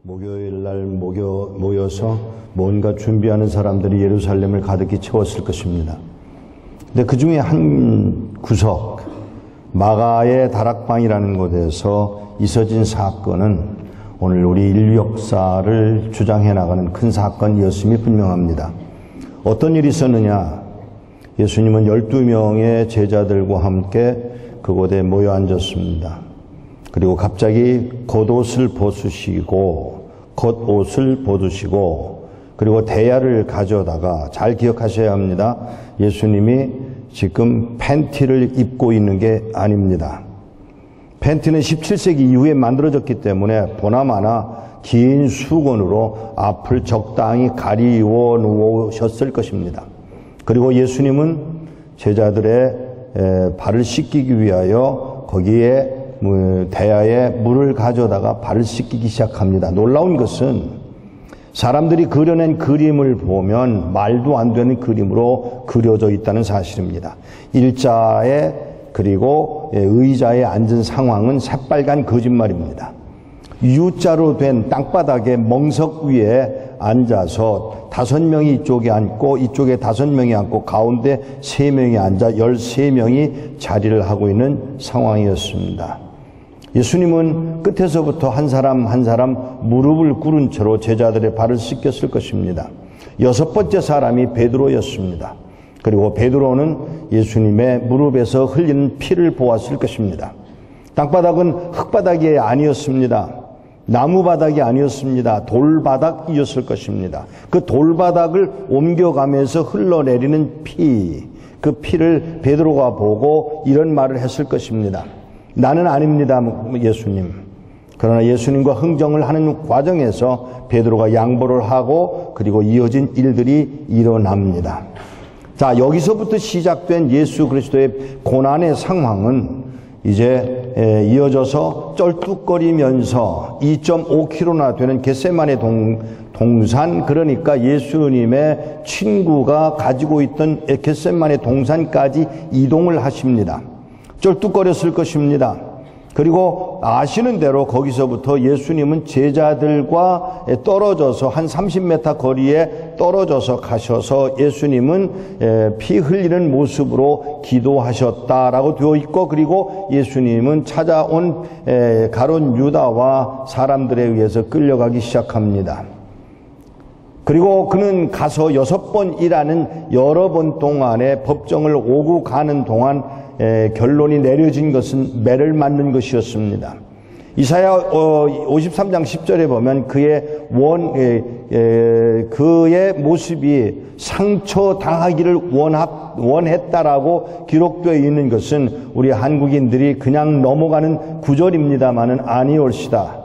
목요일 날 모여서 뭔가 준비하는 사람들이 예루살렘을 가득히 채웠을 것입니다. 근데 그 중에 한 구석, 마가의 다락방이라는 곳에서 있어진 사건은 오늘 우리 인류 역사를 주장해 나가는 큰 사건이었음이 분명합니다. 어떤 일이 있었느냐? 예수님은 12명의 제자들과 함께 그곳에 모여 앉았습니다. 그리고 갑자기 겉옷을 벗으시고 그리고 대야를 가져다가, 잘 기억하셔야 합니다. 예수님이 지금 팬티를 입고 있는 게 아닙니다. 팬티는 17세기 이후에 만들어졌기 때문에 보나마나 긴 수건으로 앞을 적당히 가리워 놓으셨을 것입니다. 그리고 예수님은 제자들의 발을 씻기기 위하여 거기에 대야에 물을 가져다가 발을 씻기기 시작합니다. 놀라운 것은 사람들이 그려낸 그림을 보면 말도 안 되는 그림으로 그려져 있다는 사실입니다. 일자에 그리고 의자에 앉은 상황은 새빨간 거짓말입니다. U자로 된 땅바닥에 멍석 위에 앉아서 5명이 이쪽에 앉고 이쪽에 5명이 앉고 가운데 3명이 앉아 13명이 자리를 하고 있는 상황이었습니다. 예수님은 끝에서부터 한 사람 한 사람 무릎을 꿇은 채로 제자들의 발을 씻겼을 것입니다. 6번째 사람이 베드로였습니다. 그리고 베드로는 예수님의 무릎에서 흘리는 피를 보았을 것입니다. 땅바닥은 흙바닥이 아니었습니다. 나무바닥이 아니었습니다. 돌바닥이었을 것입니다. 그 돌바닥을 옮겨가면서 흘러내리는 피, 그 피를 베드로가 보고 이런 말을 했을 것입니다. 나는 아닙니다, 예수님. 그러나 예수님과 흥정을 하는 과정에서 베드로가 양보를 하고 그리고 이어진 일들이 일어납니다. 자, 여기서부터 시작된 예수 그리스도의 고난의 상황은 이제 이어져서 쩔뚝거리면서 2.5km나 되는 겟세마네 동산, 그러니까 예수님의 친구가 가지고 있던 겟세마네 동산까지 이동을 하십니다. 쩔뚝거렸을 것입니다. 그리고 아시는 대로 거기서부터 예수님은 제자들과 떨어져서 한 30m 거리에 떨어져서 가셔서 예수님은 피 흘리는 모습으로 기도하셨다라고 되어 있고, 그리고 예수님은 찾아온 가룟 유다와 사람들에 의해서 끌려가기 시작합니다. 그리고 그는 가서 6번 일하는 여러 번 동안에 법정을 오고 가는 동안 결론이 내려진 것은 매를 맞는 것이었습니다. 이사야 53장 10절에 보면 그의 모습이 상처 당하기를 원했다라고 기록되어 있는 것은 우리 한국인들이 그냥 넘어가는 구절입니다마는 아니올시다.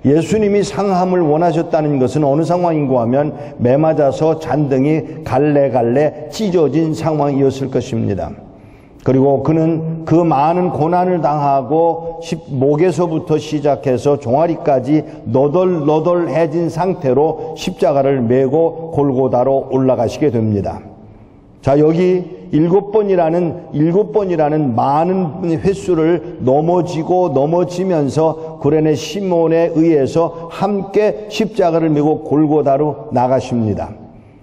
예수님이 상함을 원하셨다는 것은 어느 상황인가 하면 매 맞아서 잔등이 갈래갈래 찢어진 상황이었을 것입니다. 그리고 그는 그 많은 고난을 당하고 목에서부터 시작해서 종아리까지 너덜너덜해진 상태로 십자가를 메고 골고다로 올라가시게 됩니다. 자, 여기 7번이라는 많은 횟수를 넘어지면서 구레네 시몬에 의해서 함께 십자가를 메고 골고다로 나가십니다.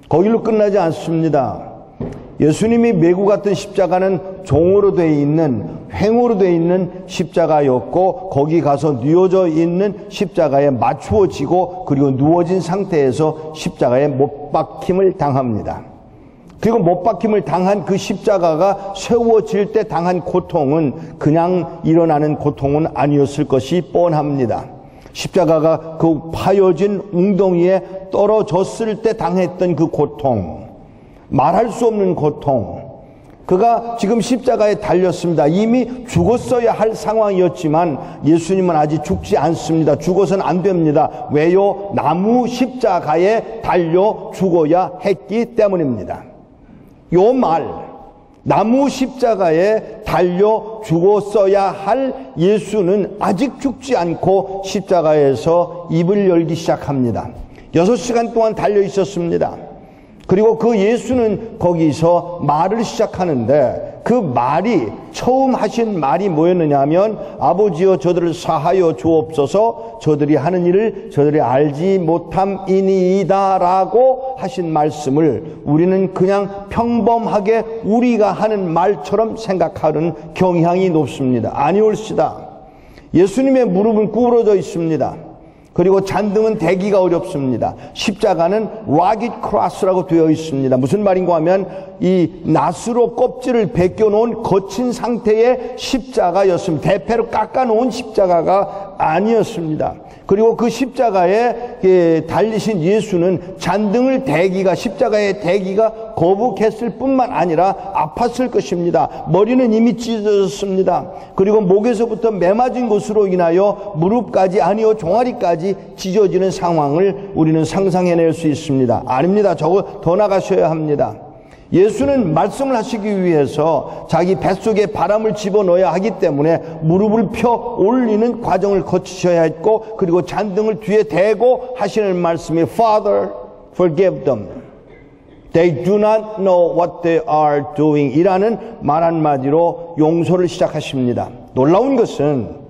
거기로 끝나지 않습니다. 예수님이 메고 갔던 십자가는 종으로 되어 있는, 횡으로 되어 있는 십자가였고, 거기 가서 뉘어져 있는 십자가에 맞추어지고 그리고 누워진 상태에서 십자가에 못 박힘을 당합니다. 그리고 못 박힘을 당한 그 십자가가 세워질 때 당한 고통은 그냥 일어나는 고통은 아니었을 것이 뻔합니다. 십자가가 그 파여진 웅덩이에 떨어졌을 때 당했던 그 고통, 말할 수 없는 고통, 그가 지금 십자가에 달렸습니다. 이미 죽었어야 할 상황이었지만 예수님은 아직 죽지 않습니다. 죽어서는 안 됩니다. 왜요? 나무 십자가에 달려 죽어야 했기 때문입니다. 요 말, 나무 십자가에 달려 죽었어야 할 예수는 아직 죽지 않고 십자가에서 입을 열기 시작합니다. 6시간 동안 달려 있었습니다. 그리고 그 예수는 거기서 말을 시작하는데 그 말이 처음 하신 말이 뭐였느냐 하면 아버지여 저들을 사하여 주옵소서 저들이 하는 일을 저들이 알지 못함이니이다 라고 하신 말씀을 우리는 그냥 평범하게 우리가 하는 말처럼 생각하는 경향이 높습니다. 아니올시다. 예수님의 무릎은 구부러져 있습니다. 그리고 잔등은 대기가 어렵습니다. 십자가는 락잇 크로스라고 되어 있습니다. 무슨 말인가 하면 이 낫으로 껍질을 벗겨놓은 거친 상태의 십자가였습니다. 대패로 깎아놓은 십자가가 아니었습니다. 그리고 그 십자가에 달리신 예수는 잔등을 십자가의 대기가 거북했을 뿐만 아니라 아팠을 것입니다. 머리는 이미 찢어졌습니다. 그리고 목에서부터 매맞은 것으로 인하여 무릎까지 아니요 종아리까지 찢어지는 상황을 우리는 상상해낼 수 있습니다. 아닙니다. 저거 더 나가셔야 합니다. 예수는 말씀을 하시기 위해서 자기 뱃속에 바람을 집어넣어야 하기 때문에 무릎을 펴 올리는 과정을 거치셔야 했고 그리고 잔등을 뒤에 대고 하시는 말씀이 Father, forgive them. They do not know what they are doing 이라는 말 한마디로 용서를 시작하십니다. 놀라운 것은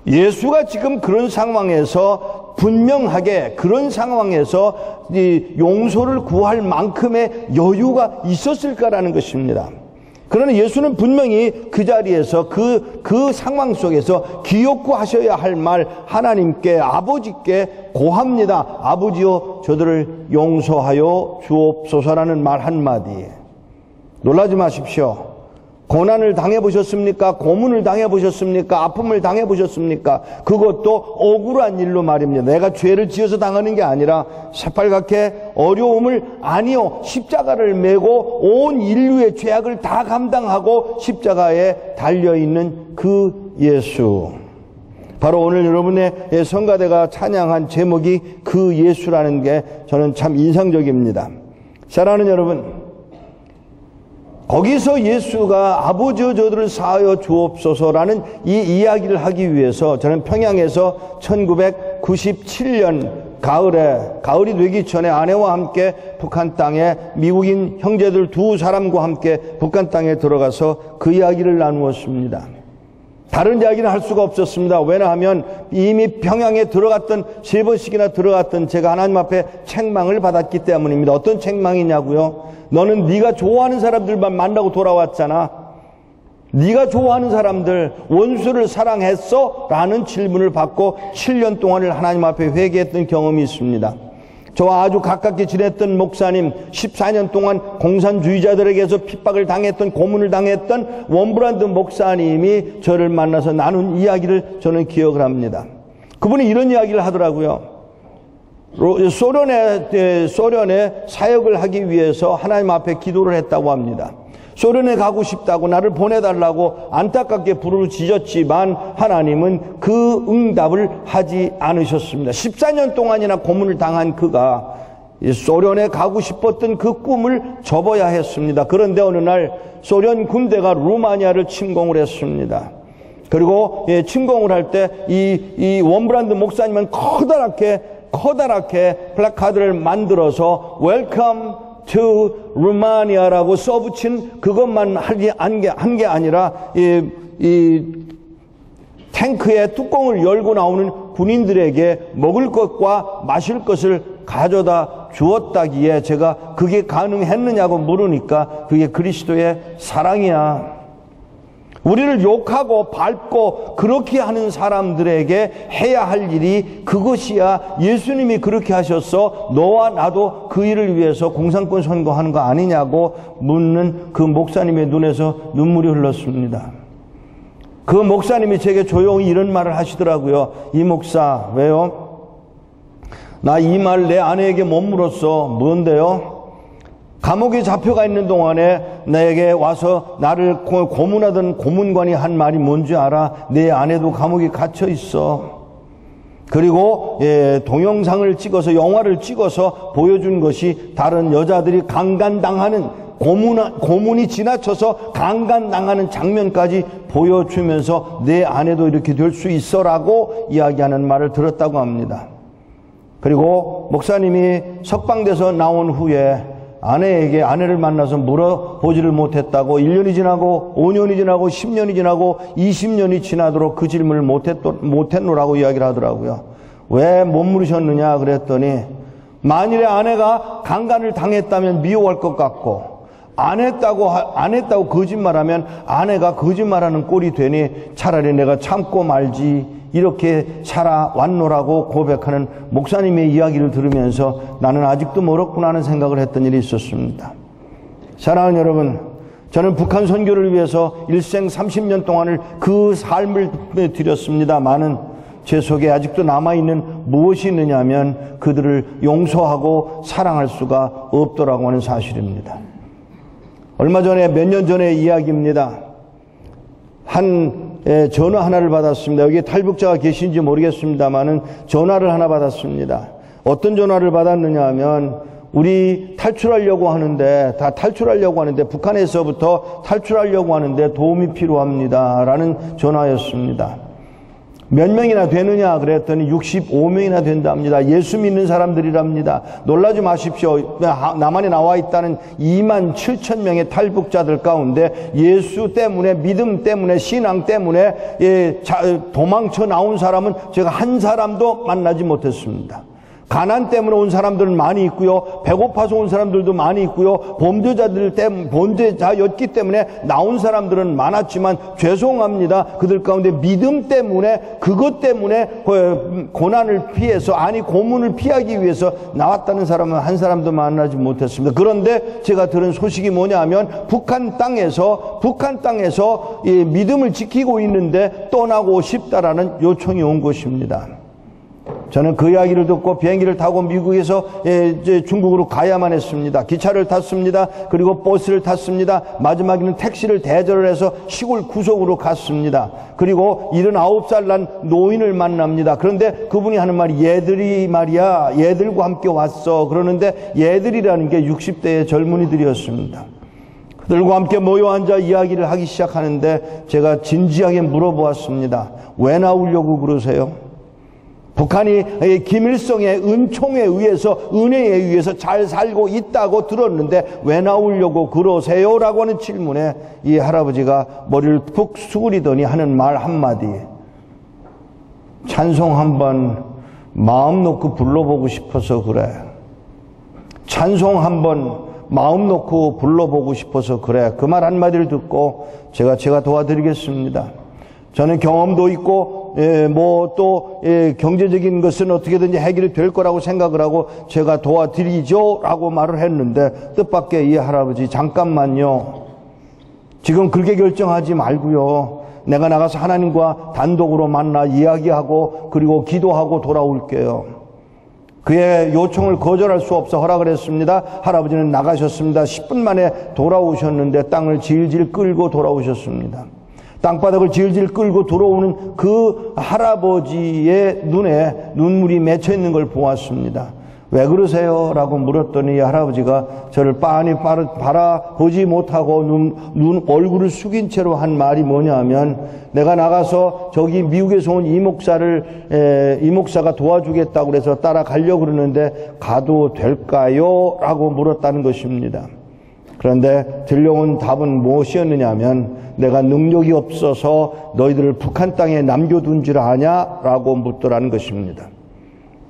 예수가 지금 그런 상황에서 분명하게 그런 상황에서 이 용서를 구할 만큼의 여유가 있었을까라는 것입니다. 그러나 예수는 분명히 그 자리에서 그 상황 속에서 기억구하셔야 할 말 하나님께 아버지께 고합니다. 아버지여 저들을 용서하여 주옵소서라는 말 한마디. 놀라지 마십시오. 고난을 당해보셨습니까? 고문을 당해보셨습니까? 아픔을 당해보셨습니까? 그것도 억울한 일로 말입니다. 내가 죄를 지어서 당하는 게 아니라 새빨갛게 어려움을 아니요 십자가를 메고 온 인류의 죄악을 다 감당하고 십자가에 달려있는 그 예수. 바로 오늘 여러분의 성가대가 찬양한 제목이 그 예수라는 게 저는 참 인상적입니다. 사랑하는 여러분, 거기서 예수가 아버지여 저들을 사하여 주옵소서라는 이 이야기를 하기 위해서 저는 평양에서 1997년 가을이 되기 전에 아내와 함께 북한 땅에 미국인 형제들 두 사람과 함께 북한 땅에 들어가서 그 이야기를 나누었습니다. 다른 이야기는 할 수가 없었습니다. 왜냐하면 이미 평양에 들어갔던 3번씩이나 들어갔던 제가 하나님 앞에 책망을 받았기 때문입니다. 어떤 책망이냐고요? 너는 네가 좋아하는 사람들만 만나고 돌아왔잖아. 네가 좋아하는 사람들 원수를 사랑했어? 라는 질문을 받고 7년 동안을 하나님 앞에 회개했던 경험이 있습니다. 저와 아주 가깝게 지냈던 목사님, 14년 동안 공산주의자들에게서 핍박을 당했던, 고문을 당했던 원브란드 목사님이 저를 만나서 나눈 이야기를 저는 기억을 합니다. 그분이 이런 이야기를 하더라고요. 소련에 사역을 하기 위해서 하나님 앞에 기도를 했다고 합니다. 소련에 가고 싶다고 나를 보내달라고 안타깝게 부르짖었지만 하나님은 그 응답을 하지 않으셨습니다. 14년 동안이나 고문을 당한 그가 소련에 가고 싶었던 그 꿈을 접어야 했습니다. 그런데 어느 날 소련 군대가 루마니아를 침공을 했습니다. 그리고 침공을 할 때 이 원브란드 목사님은 커다랗게 플래카드를 만들어서 Welcome to Romania라고 써붙인 그것만 한 게 아니라 이 탱크의 뚜껑을 열고 나오는 군인들에게 먹을 것과 마실 것을 가져다 주었다기에 제가 그게 가능했느냐고 물으니까 그게 그리스도의 사랑이야. 우리를 욕하고 밟고 그렇게 하는 사람들에게 해야 할 일이 그것이야. 예수님이 그렇게 하셨어. 너와 나도 그 일을 위해서 공산권 선거하는 거 아니냐고 묻는 그 목사님의 눈에서 눈물이 흘렀습니다. 그 목사님이 제게 조용히 이런 말을 하시더라고요. 이 목사, 왜요? 나 이 말 내 아내에게 못 물었어. 뭔데요? 감옥에 잡혀가 있는 동안에 내게 와서 나를 고문하던 고문관이 한 말이 뭔지 알아? 내 아내도 감옥에 갇혀 있어. 그리고 동영상을 찍어서 영화를 찍어서 보여준 것이 다른 여자들이 강간당하는 고문이 지나쳐서 강간당하는 장면까지 보여주면서 내 아내도 이렇게 될 수 있어라고 이야기하는 말을 들었다고 합니다. 그리고 목사님이 석방돼서 나온 후에 아내를 만나서 물어보지를 못했다고 1년이 지나고 5년이 지나고 10년이 지나고 20년이 지나도록 그 질문을 못했노라고 이야기를 하더라고요. 왜 못 물으셨느냐 그랬더니 만일에 아내가 강간을 당했다면 미워할 것 같고 안 했다고 거짓말하면 아내가 거짓말하는 꼴이 되니 차라리 내가 참고 말지 이렇게 살아왔노라고 고백하는 목사님의 이야기를 들으면서 나는 아직도 멀었구나 하는 생각을 했던 일이 있었습니다. 사랑하는 여러분, 저는 북한 선교를 위해서 일생 30년 동안을 그 삶을 드렸습니다마는 제 속에 아직도 남아있는 무엇이 있느냐 하면 그들을 용서하고 사랑할 수가 없더라고 하는 사실입니다. 얼마 전에 몇 년 전의 이야기입니다. 전화 하나를 받았습니다. 여기에 탈북자가 계신지 모르겠습니다만은 전화를 하나 받았습니다. 어떤 전화를 받았느냐 하면 우리 탈출하려고 하는데 북한에서부터 탈출하려고 하는데 도움이 필요합니다 라는 전화였습니다. 몇 명이나 되느냐 그랬더니 65명이나 된답니다. 예수 믿는 사람들이랍니다. 놀라지 마십시오. 남한에 나와 있다는 2만 7천 명의 탈북자들 가운데 예수 때문에, 믿음 때문에, 신앙 때문에 도망쳐 나온 사람은 제가 한 사람도 만나지 못했습니다. 가난 때문에 온 사람들은 많이 있고요. 배고파서 온 사람들도 많이 있고요. 범죄자였기 때문에 나온 사람들은 많았지만 죄송합니다. 그들 가운데 믿음 때문에, 그것 때문에 고난을 피해서, 고문을 피하기 위해서 나왔다는 사람은 한 사람도 만나지 못했습니다. 그런데 제가 들은 소식이 뭐냐 하면 북한 땅에서 믿음을 지키고 있는데 떠나고 싶다라는 요청이 온 것입니다. 저는 그 이야기를 듣고 비행기를 타고 미국에서 중국으로 가야만 했습니다. 기차를 탔습니다. 그리고 버스를 탔습니다. 마지막에는 택시를 대절을 해서 시골 구석으로 갔습니다. 그리고 79살 난 노인을 만납니다. 그런데 그분이 하는 말이 얘들과 함께 왔어. 그러는데 얘들이라는 게 60대의 젊은이들이었습니다. 그들과 함께 모여 앉아 이야기를 하기 시작하는데 제가 진지하게 물어보았습니다. 왜 나오려고 그러세요? 북한이 김일성의 은총에 의해서, 은혜에 의해서 잘 살고 있다고 들었는데 왜 나오려고 그러세요? 라고 하는 질문에 이 할아버지가 머리를 푹 수그리더니 하는 말 한마디. 찬송 한번 마음 놓고 불러보고 싶어서 그래. 찬송 한번 마음 놓고 불러보고 싶어서 그래. 그 말 한마디를 듣고 제가 도와드리겠습니다. 저는 경험도 있고 경제적인 것은 어떻게든지 해결이 될 거라고 생각을 하고 제가 도와드리죠 라고 말을 했는데 뜻밖의 이 할아버지 잠깐만요. 지금 그렇게 결정하지 말고요. 내가 나가서 하나님과 단독으로 만나 이야기하고 그리고 기도하고 돌아올게요. 그의 요청을 거절할 수 없어 허락을 했습니다. 할아버지는 나가셨습니다. 10분 만에 돌아오셨는데 땅을 질질 끌고 돌아오셨습니다. 땅바닥을 질질 끌고 들어오는 그 할아버지의 눈에 눈물이 맺혀 있는 걸 보았습니다. 왜 그러세요? 라고 물었더니 할아버지가 저를 빤히 바라보지 못하고 얼굴을 숙인 채로 한 말이 뭐냐 하면 내가 나가서 저기 미국에서 온 이 목사가 도와주겠다고 그래서 따라가려고 그러는데 가도 될까요? 라고 물었다는 것입니다. 그런데 들려온 답은 무엇이었느냐 하면 내가 능력이 없어서 너희들을 북한 땅에 남겨둔 줄 아냐? 라고 묻더라는 것입니다.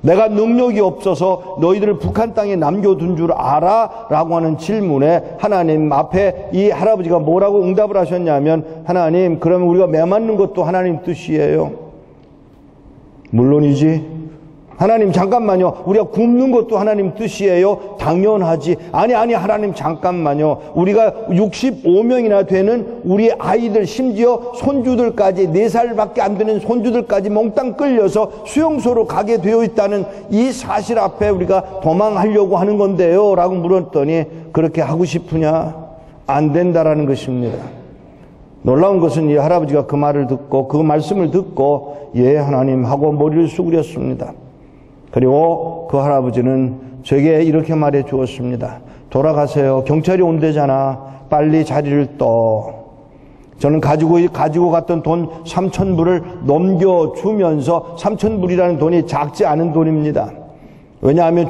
내가 능력이 없어서 너희들을 북한 땅에 남겨둔 줄 알아? 라고 하는 질문에 하나님 앞에 이 할아버지가 뭐라고 응답을 하셨냐면 하나님, 그러면 우리가 매 맞는 것도 하나님 뜻이에요? 물론이지. 하나님 잠깐만요. 우리가 굶는 것도 하나님 뜻이에요? 당연하지. 아니 하나님 잠깐만요. 우리가 65명이나 되는 우리 아이들 심지어 손주들까지 4살밖에 안 되는 손주들까지 몽땅 끌려서 수용소로 가게 되어 있다는 이 사실 앞에 우리가 도망하려고 하는 건데요 라고 물었더니 그렇게 하고 싶으냐? 안 된다라는 것입니다. 놀라운 것은 이 할아버지가 그 말을 듣고 그 말씀을 듣고 예 하나님 하고 머리를 숙였습니다. 그리고 그 할아버지는 저에게 이렇게 말해 주었습니다. 돌아가세요. 경찰이 온대잖아. 빨리 자리를 떠. 저는 가지고 갔던 돈 3,000불을 넘겨주면서 3,000불이라는 돈이 작지 않은 돈입니다. 왜냐하면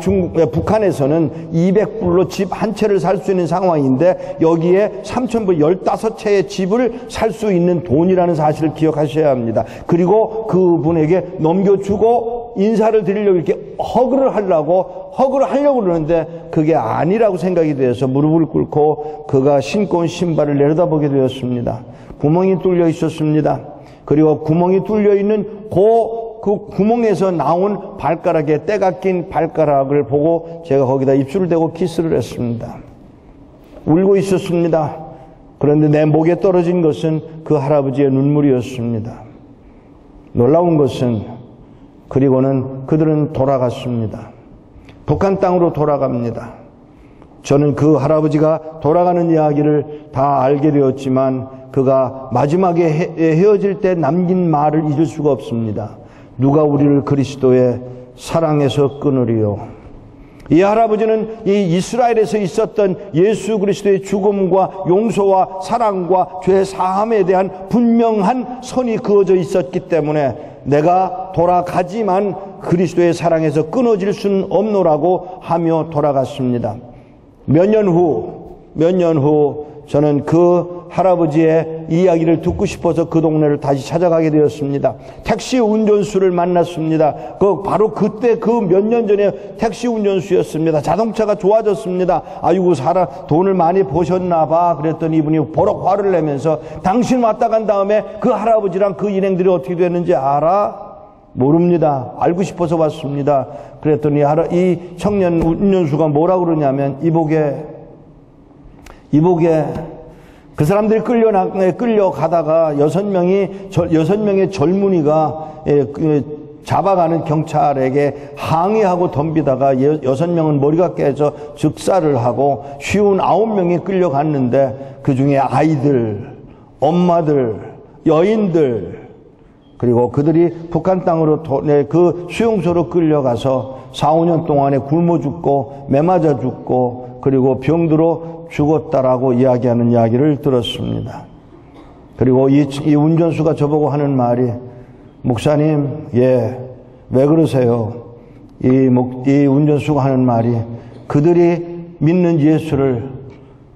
북한에서는 200불로 집 한 채를 살 수 있는 상황인데 여기에 3,000불 15채의 집을 살 수 있는 돈이라는 사실을 기억하셔야 합니다. 그리고 그분에게 넘겨주고 인사를 드리려고 이렇게 허그를 하려고 그러는데 그게 아니라고 생각이 되어서 무릎을 꿇고 그가 신고 온 신발을 내려다보게 되었습니다. 구멍이 뚫려 있었습니다. 그리고 구멍이 뚫려 있는 그 구멍에서 나온 발가락에 때가 낀 발가락을 보고 제가 거기다 입술을 대고 키스를 했습니다. 울고 있었습니다. 그런데 내 목에 떨어진 것은 그 할아버지의 눈물이었습니다. 놀라운 것은 그리고는 그들은 돌아갔습니다. 북한 땅으로 돌아갑니다. 저는 그 할아버지가 돌아가는 이야기를 다 알게 되었지만 그가 마지막에 헤어질 때 남긴 말을 잊을 수가 없습니다. 누가 우리를 그리스도의 사랑에서 끊으리요. 이 할아버지는 이 이스라엘에서 있었던 예수 그리스도의 죽음과 용서와 사랑과 죄 사함에 대한 분명한 선이 그어져 있었기 때문에 내가 돌아가지만 그리스도의 사랑에서 끊어질 수는 없노라고 하며 돌아갔습니다. 몇 년 후 저는 그 할아버지의 이야기를 듣고 싶어서 그 동네를 다시 찾아가게 되었습니다. 택시 운전수를 만났습니다. 바로 그때 그 몇 년 전에 택시 운전수였습니다. 자동차가 좋아졌습니다. 아이고 돈을 많이 버셨나 봐. 그랬더니 이분이 버럭 화를 내면서 당신 왔다 간 다음에 그 할아버지랑 그 일행들이 어떻게 됐는지 알아? 모릅니다. 알고 싶어서 왔습니다. 그랬더니 이 청년 운전수가 뭐라고 그러냐면 이보게 그 사람들이 끌려가다가 6명의 젊은이가 잡아가는 경찰에게 항의하고 덤비다가 6명은 머리가 깨져 즉사를 하고 59명이 끌려갔는데 그 중에 아이들, 엄마들, 여인들 그리고 그들이 북한 땅으로 그 수용소로 끌려가서 4, 5년 동안에 굶어 죽고 매맞아 죽고 그리고 병들어 죽었다라고 이야기하는 이야기를 들었습니다. 그리고 이 운전수가 저보고 하는 말이 목사님, 왜 그러세요? 이 운전수가 하는 말이 그들이 믿는 예수를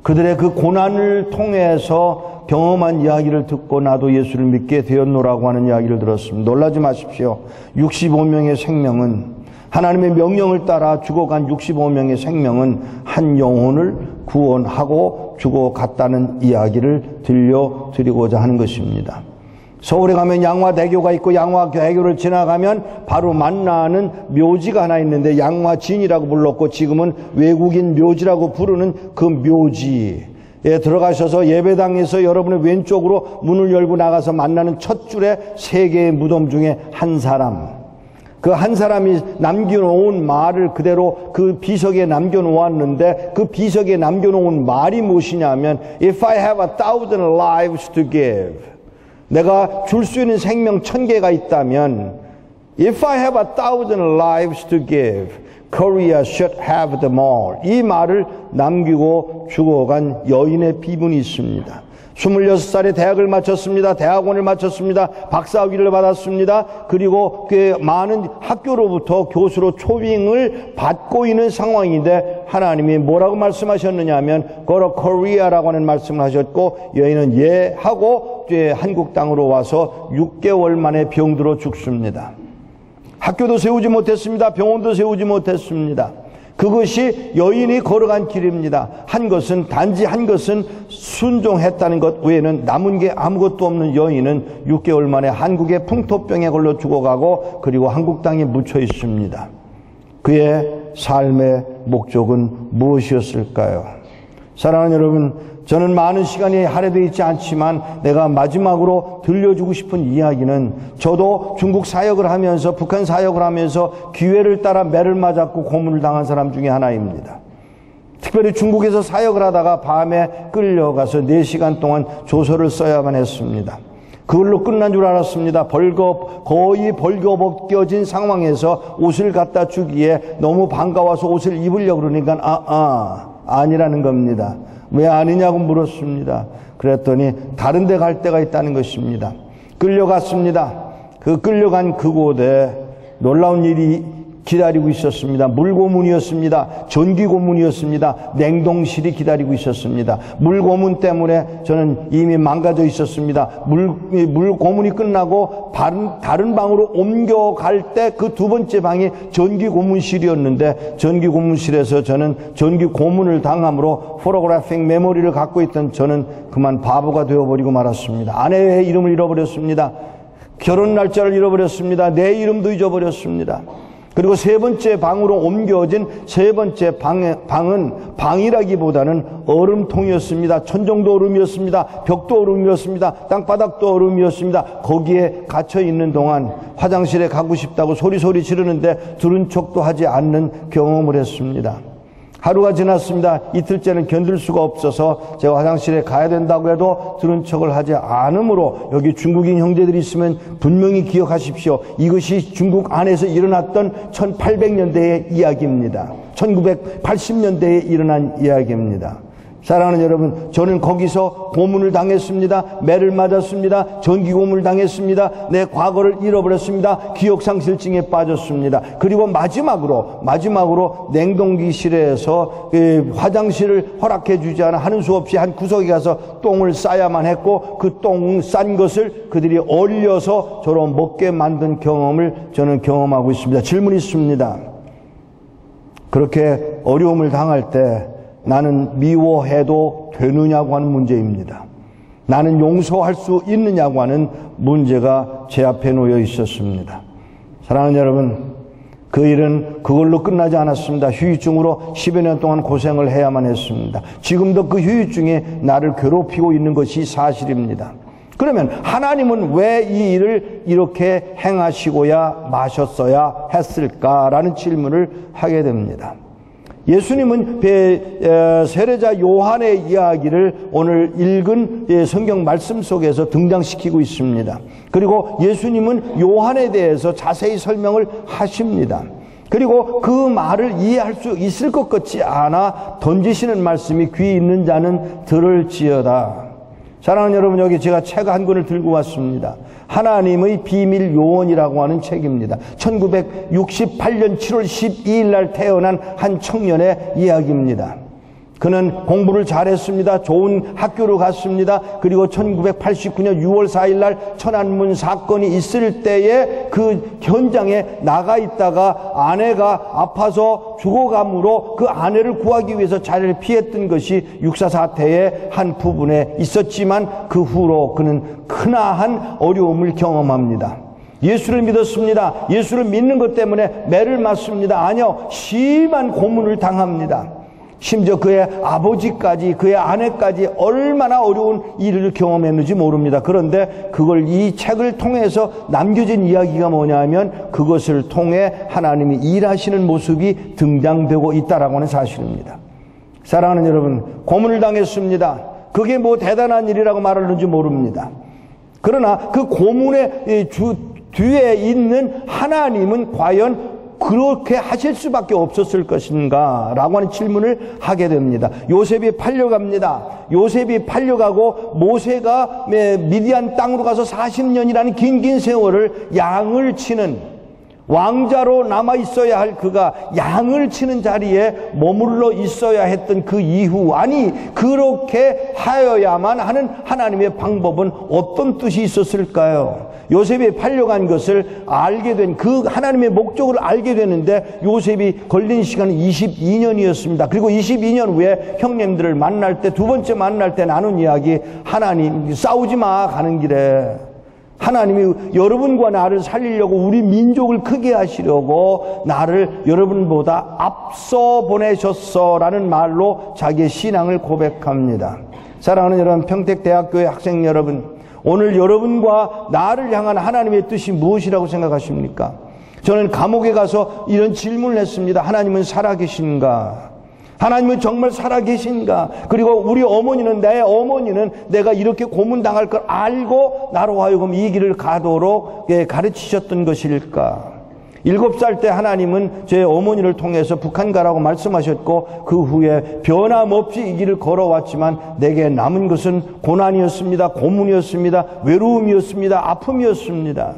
그들의 그 고난을 통해서 경험한 이야기를 듣고 나도 예수를 믿게 되었노라고 하는 이야기를 들었습니다. 놀라지 마십시오. 65명의 생명은 하나님의 명령을 따라 죽어간 65명의 생명은 한 영혼을 구원하고 죽어갔다는 이야기를 들려드리고자 하는 것입니다. 서울에 가면 양화대교가 있고 양화대교를 지나가면 바로 만나는 묘지가 하나 있는데 양화진이라고 불렀고 지금은 외국인 묘지라고 부르는 그 묘지에 들어가셔서 예배당에서 여러분의 왼쪽으로 문을 열고 나가서 만나는 첫 줄에 3개의 무덤 중에 한 사람, 그 한 사람이 남겨놓은 말을 그대로 그 비석에 남겨놓았는데 그 비석에 남겨놓은 말이 무엇이냐면 If I have 1,000 lives to give, 내가 줄 수 있는 생명 1,000개가 있다면 If I have 1,000 lives to give, Korea should have them all. 이 말을 남기고 죽어간 여인의 비문이 있습니다. 26살에 대학을 마쳤습니다. 대학원을 마쳤습니다. 박사학위를 받았습니다. 그리고 그 많은 학교로부터 교수로 초빙을 받고 있는 상황인데 하나님이 뭐라고 말씀하셨느냐 하면 Go to Korea라고 하는 말씀을 하셨고 여인은 예 하고 한국 땅으로 와서 6개월 만에 병들어 죽습니다. 학교도 세우지 못했습니다. 병원도 세우지 못했습니다. 그것이 여인이 걸어간 길입니다. 단지 한 것은 순종했다는 것 외에는 남은 게 아무것도 없는 여인은 6개월 만에 한국의 풍토병에 걸려 죽어가고 그리고 한국 땅에 묻혀 있습니다. 그의 삶의 목적은 무엇이었을까요? 사랑하는 여러분, 저는 많은 시간이 할애되어 있지 않지만 내가 마지막으로 들려주고 싶은 이야기는 저도 중국 사역을 하면서 북한 사역을 하면서 기회를 따라 매를 맞았고 고문을 당한 사람 중에 하나입니다. 특별히 중국에서 사역을 하다가 밤에 끌려가서 4시간 동안 조서를 써야만 했습니다. 그걸로 끝난 줄 알았습니다. 거의 벌거벗겨진 상황에서 옷을 갖다 주기에 너무 반가워서 옷을 입으려고 그러니까 아니라는 겁니다. 왜 아니냐고 물었습니다. 그랬더니 다른 데 갈 데가 있다는 것입니다. 끌려갔습니다. 그 끌려간 그곳에 놀라운 일이 기다리고 있었습니다. 물고문이었습니다. 전기고문이었습니다. 냉동실이 기다리고 있었습니다. 물고문 때문에 저는 이미 망가져 있었습니다. 물고문이 끝나고 다른 방으로 옮겨갈 때 그 두 번째 방이 전기고문실이었는데, 전기고문실에서 저는 전기고문을 당함으로 포토그래픽 메모리를 갖고 있던 저는 그만 바보가 되어버리고 말았습니다. 아내의 이름을 잃어버렸습니다. 결혼 날짜를 잃어버렸습니다. 내 이름도 잊어버렸습니다. 그리고 세 번째 방으로 옮겨진 세 번째 방은 방이라기보다는 얼음통이었습니다. 천정도 얼음이었습니다. 벽도 얼음이었습니다. 땅바닥도 얼음이었습니다. 거기에 갇혀 있는 동안 화장실에 가고 싶다고 소리소리 지르는데 들은 척도 하지 않는 경험을 했습니다. 하루가 지났습니다. 이틀째는 견딜 수가 없어서 제가 화장실에 가야 된다고 해도 들은 척을 하지 않으므로, 여기 중국인 형제들이 있으면 분명히 기억하십시오. 이것이 중국 안에서 일어났던 1800년대의 이야기입니다. 1980년대에 일어난 이야기입니다. 사랑하는 여러분, 저는 거기서 고문을 당했습니다. 매를 맞았습니다. 전기고문을 당했습니다. 내 과거를 잃어버렸습니다. 기억상실증에 빠졌습니다. 그리고 마지막으로 냉동기실에서 화장실을 허락해 주지 않아 하는 수 없이 한 구석에 가서 똥을 싸야만 했고, 그 똥 싼 것을 그들이 얼려서 저로 먹게 만든 경험을 저는 경험하고 있습니다. 질문이 있습니다. 그렇게 어려움을 당할 때 나는 미워해도 되느냐고 하는 문제입니다. 나는 용서할 수 있느냐고 하는 문제가 제 앞에 놓여 있었습니다. 사랑하는 여러분, 그 일은 그걸로 끝나지 않았습니다. 휴유증으로 10여 년 동안 고생을 해야만 했습니다. 지금도 그 휴유증이 나를 괴롭히고 있는 것이 사실입니다. 그러면 하나님은 왜 이 일을 이렇게 행하시고야 마셨어야 했을까라는 질문을 하게 됩니다. 예수님은 세례자 요한의 이야기를 오늘 읽은 성경 말씀 속에서 등장시키고 있습니다. 그리고 예수님은 요한에 대해서 자세히 설명을 하십니다. 그리고 그 말을 이해할 수 있을 것 같지 않아 던지시는 말씀이 귀 있는 자는 들을지어다. 사랑하는 여러분, 여기 제가 책 한 권을 들고 왔습니다. 하나님의 비밀 요원이라고 하는 책입니다. 1968년 7월 12일 날 태어난 한 청년의 이야기입니다. 그는 공부를 잘했습니다. 좋은 학교를 갔습니다. 그리고 1989년 6월 4일 날 천안문 사건이 있을 때에 그 현장에 나가 있다가 아내가 아파서 죽어감으로 그 아내를 구하기 위해서 자리를 피했던 것이 육사 사태의 한 부분에 있었지만, 그 후로 그는 크나한 어려움을 경험합니다. 예수를 믿었습니다. 예수를 믿는 것 때문에 매를 맞습니다. 아니요, 심한 고문을 당합니다. 심지어 그의 아버지까지, 그의 아내까지 얼마나 어려운 일을 경험했는지 모릅니다. 그런데 그걸 이 책을 통해서 남겨진 이야기가 뭐냐면, 그것을 통해 하나님이 일하시는 모습이 등장되고 있다라고 하는 사실입니다. 사랑하는 여러분, 고문을 당했습니다. 그게 뭐 대단한 일이라고 말하는지 모릅니다. 그러나 그 고문의 뒤에 있는 하나님은 과연 그렇게 하실 수밖에 없었을 것인가 라고 하는 질문을 하게 됩니다. 요셉이 팔려갑니다. 요셉이 팔려가고 모세가 미디안 땅으로 가서 40년이라는 긴 세월을 양을 치는, 왕자로 남아 있어야 할 그가 양을 치는 자리에 머물러 있어야 했던 그 이후, 아니 그렇게 하여야만 하는 하나님의 방법은 어떤 뜻이 있었을까요? 요셉이 팔려간 것을 알게 된, 그 하나님의 목적을 알게 되는데 요셉이 걸린 시간은 22년이었습니다. 그리고 22년 후에 형님들을 만날 때, 두 번째 만날 때 나눈 이야기, 하나님 싸우지 마 가는 길에 하나님이 여러분과 나를 살리려고, 우리 민족을 크게 하시려고 나를 여러분보다 앞서 보내셨어라는 말로 자기의 신앙을 고백합니다. 사랑하는 여러분, 평택대학교의 학생 여러분, 오늘 여러분과 나를 향한 하나님의 뜻이 무엇이라고 생각하십니까? 저는 감옥에 가서 이런 질문을 했습니다. 하나님은 살아계신가? 하나님은 정말 살아계신가? 그리고 우리 어머니는, 내 어머니는 내가 이렇게 고문당할 걸 알고 나로 하여금 이 길을 가도록 가르치셨던 것일까? 7살 때 하나님은 제 어머니를 통해서 북한 가라고 말씀하셨고, 그 후에 변함없이 이 길을 걸어왔지만 내게 남은 것은 고난이었습니다. 고문이었습니다. 외로움이었습니다. 아픔이었습니다.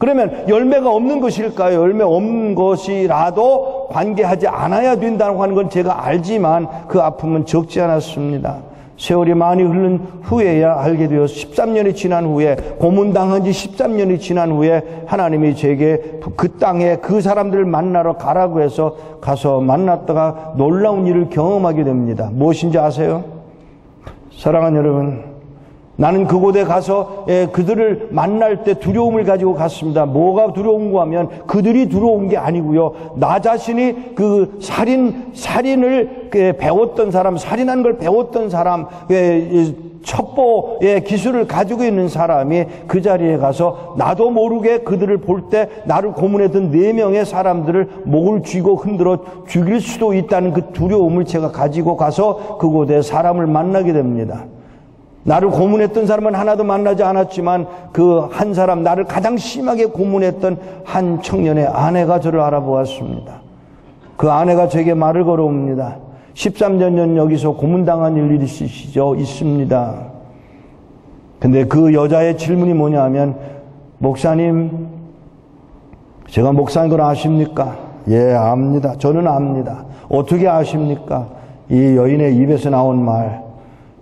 그러면 열매가 없는 것일까요? 열매 없는 것이라도 관계하지 않아야 된다고 하는 건 제가 알지만 그 아픔은 적지 않았습니다. 세월이 많이 흐른 후에야 알게 되어서 13년이 지난 후에, 고문당한 지 13년이 지난 후에 하나님이 제게 그 땅에 그 사람들을 만나러 가라고 해서 가서 만났다가 놀라운 일을 경험하게 됩니다. 무엇인지 아세요? 사랑하는 여러분, 나는 그곳에 가서 그들을 만날 때 두려움을 가지고 갔습니다. 뭐가 두려운가 하면 그들이 두려운 게 아니고요. 나 자신이 그 살인을 배웠던 사람, 살인한 걸 배웠던 사람, 첩보의 기술을 가지고 있는 사람이 그 자리에 가서 나도 모르게 그들을 볼 때 나를 고문했던 4명의 사람들을 목을 쥐고 흔들어 죽일 수도 있다는 그 두려움을 제가 가지고 가서 그곳에 사람을 만나게 됩니다. 나를 고문했던 사람은 하나도 만나지 않았지만 그 한 사람, 나를 가장 심하게 고문했던 한 청년의 아내가 저를 알아보았습니다. 그 아내가 제게 말을 걸어옵니다. 13년 전 여기서 고문당한 일이 있습니다. 근데 그 여자의 질문이 뭐냐 하면, 목사님, 제가 목사인 걸 아십니까? 예, 압니다. 저는 압니다. 어떻게 아십니까? 이 여인의 입에서 나온 말,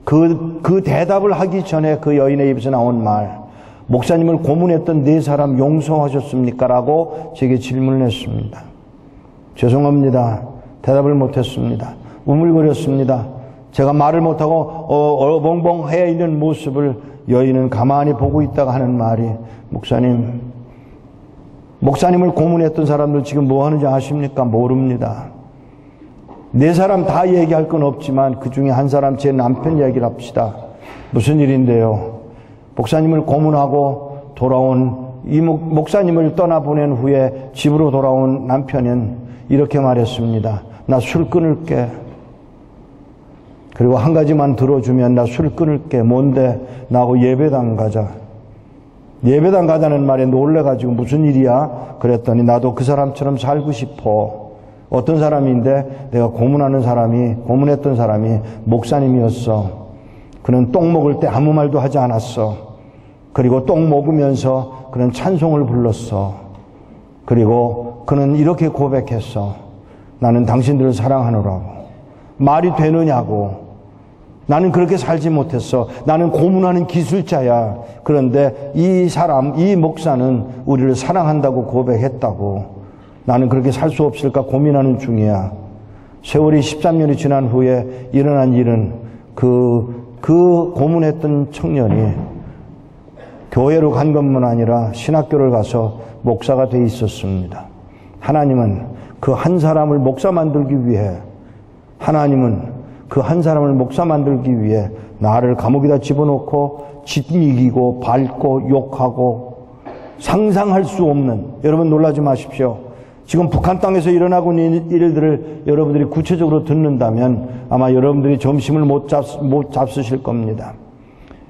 그 대답을 하기 전에 그 여인의 입에서 나온 말, 목사님을 고문했던 4사람 용서하셨습니까? 라고 제게 질문을 했습니다. 죄송합니다. 대답을 못했습니다. 우물거렸습니다. 제가 말을 못하고 어벙벙해 있는 모습을 여인은 가만히 보고 있다가 하는 말이, 목사님을 고문했던 사람들 지금 뭐 하는지 아십니까? 모릅니다. 4사람 다 얘기할 건 없지만 그 중에 한 사람, 제 남편 얘기를 합시다. 무슨 일인데요? 목사님을 고문하고 돌아온 이 목사님을 떠나보낸 후에 집으로 돌아온 남편은 이렇게 말했습니다. 나 술 끊을게. 그리고 한 가지만 들어주면 나 술 끊을게. 뭔데? 나하고 예배당 가자. 예배당 가자는 말에 놀래가지고 무슨 일이야? 그랬더니 나도 그 사람처럼 살고 싶어. 어떤 사람인데, 내가 고문했던 사람이 목사님이었어. 그는 똥 먹을 때 아무 말도 하지 않았어. 그리고 똥 먹으면서 그는 찬송을 불렀어. 그리고 그는 이렇게 고백했어. 나는 당신들을 사랑하노라고. 말이 되느냐고. 나는 그렇게 살지 못했어. 나는 고문하는 기술자야. 그런데 이 목사는 우리를 사랑한다고 고백했다고. 나는 그렇게 살 수 없을까 고민하는 중이야. 세월이 13년이 지난 후에 일어난 일은 그 고문했던 청년이 교회로 간 것만 아니라 신학교를 가서 목사가 돼 있었습니다. 하나님은 그 한 사람을 목사 만들기 위해, 나를 감옥에다 집어넣고 짓이기고 밟고 욕하고 상상할 수 없는, 여러분 놀라지 마십시오. 지금 북한 땅에서 일어나고 있는 일들을 여러분들이 구체적으로 듣는다면 아마 여러분들이 점심을 못 잡수실 겁니다.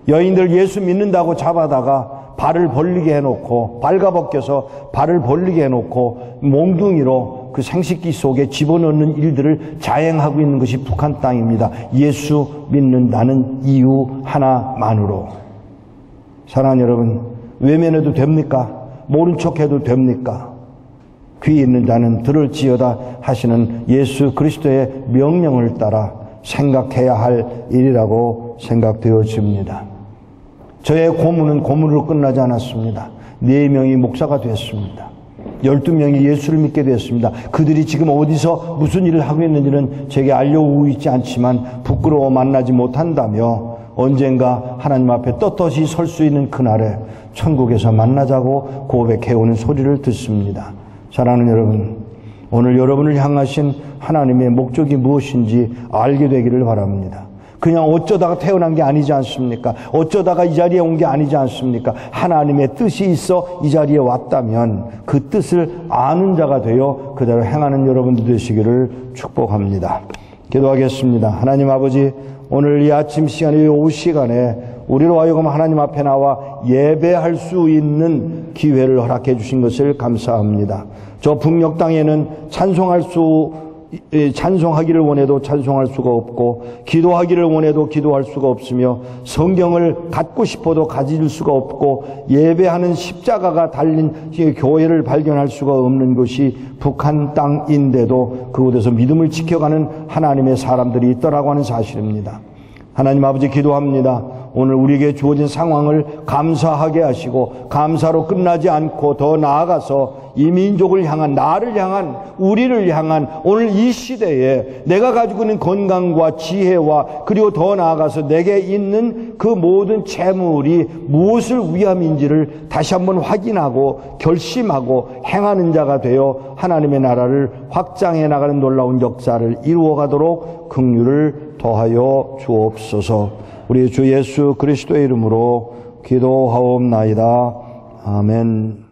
여인들 예수 믿는다고 잡아다가 발을 벌리게 해놓고, 발가벗겨서 발을 벌리게 해놓고 몽둥이로 그 생식기 속에 집어넣는 일들을 자행하고 있는 것이 북한 땅입니다. 예수 믿는다는 이유 하나만으로. 사랑하는 여러분, 외면해도 됩니까? 모른 척해도 됩니까? 귀 있는 자는 들을지어다 하시는 예수 그리스도의 명령을 따라 생각해야 할 일이라고 생각되어집니다. 저의 고문은 고문으로 끝나지 않았습니다. 4명이 목사가 됐습니다. 12명이 예수를 믿게 됐습니다. 그들이 지금 어디서 무슨 일을 하고 있는지는 제게 알려오고 있지 않지만 부끄러워 만나지 못한다며 언젠가 하나님 앞에 떳떳이 설 수 있는 그날에 천국에서 만나자고 고백해오는 소리를 듣습니다. 사랑하는 여러분, 오늘 여러분을 향하신 하나님의 목적이 무엇인지 알게 되기를 바랍니다. 그냥 어쩌다가 태어난 게 아니지 않습니까? 어쩌다가 이 자리에 온 게 아니지 않습니까? 하나님의 뜻이 있어 이 자리에 왔다면 그 뜻을 아는 자가 되어 그대로 행하는 여러분들 되시기를 축복합니다. 기도하겠습니다. 하나님 아버지, 오늘 이 아침 시간에, 오후 시간에 우리로 하여금 하나님 앞에 나와 예배할 수 있는 기회를 허락해 주신 것을 감사합니다. 저 북녘 땅에는 찬송할 수 찬송하기를 원해도 찬송할 수가 없고, 기도하기를 원해도 기도할 수가 없으며, 성경을 갖고 싶어도 가질 수가 없고, 예배하는 십자가가 달린 교회를 발견할 수가 없는 것이 북한 땅인데도 그곳에서 믿음을 지켜가는 하나님의 사람들이 있더라고 하는 사실입니다. 하나님 아버지, 기도합니다. 오늘 우리에게 주어진 상황을 감사하게 하시고, 감사로 끝나지 않고 더 나아가서 이 민족을 향한, 나를 향한, 우리를 향한 오늘 이 시대에 내가 가지고 있는 건강과 지혜와, 그리고 더 나아가서 내게 있는 그 모든 재물이 무엇을 위함인지를 다시 한번 확인하고 결심하고 행하는 자가 되어 하나님의 나라를 확장해 나가는 놀라운 역사를 이루어가도록 긍휼을 더하여 주옵소서. 우리 주 예수 그리스도의 이름으로 기도하옵나이다. 아멘.